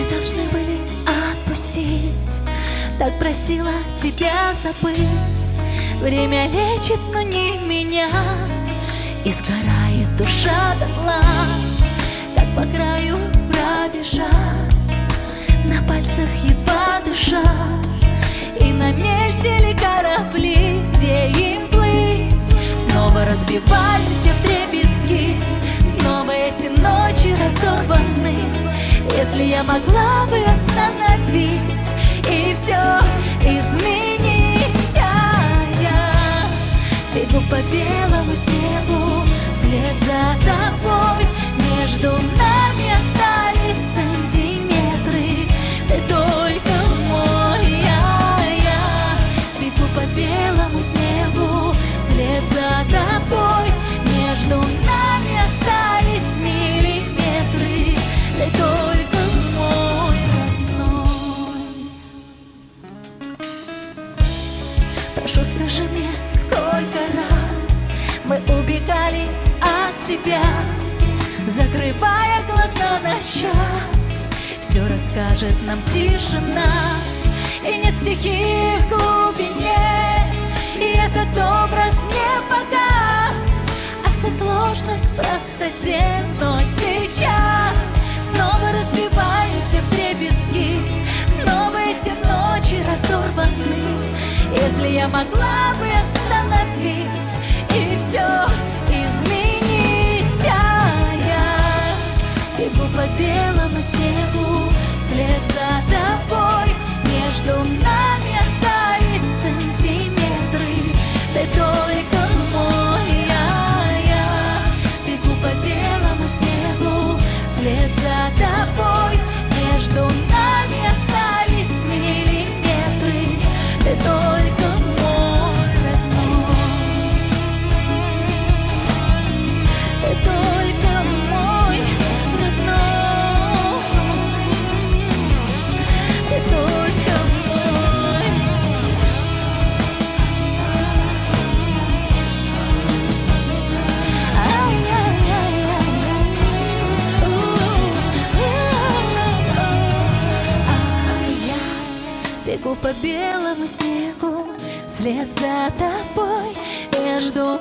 Должны были отпустить, так просила тебя забыть. Время лечит, но не меня, и сгорает душа дотла. Как по краю пробежать, на пальцах едва дыша, и на мель сели корабли, где им плыть. Снова разбиваемся вдребезги, снова эти ночи разорваны. Если я могла бы остановить и все изменить, я бегу по белому снегу вслед за тобой. Между нами остались сантиметры, ты только мой. Я бегу по белому снегу вслед за тобой. Между нами остались миллиметры, ты только мой родной. Прошу, скажи мне, сколько раз мы убегали от себя, закрывая глаза на час. Все расскажет нам тишина, и нет стихий в глубине, и этот образ не погас, а вся сложность в простоте. Но сейчас снова разбиваемся вдребезги, снова эти ночи разорваны. Если я могла бы остановить и все изменить, я бегу по белому снегу вслед за тобой. Между нами остались сантиметры, ты только мой. Я бегу по белому снегу вслед за тобой. Между нами остались миллиметры, ты только мой родной. Ты только мой родной. Ты только мой. Бегу по белому снегу вслед за тобой. Между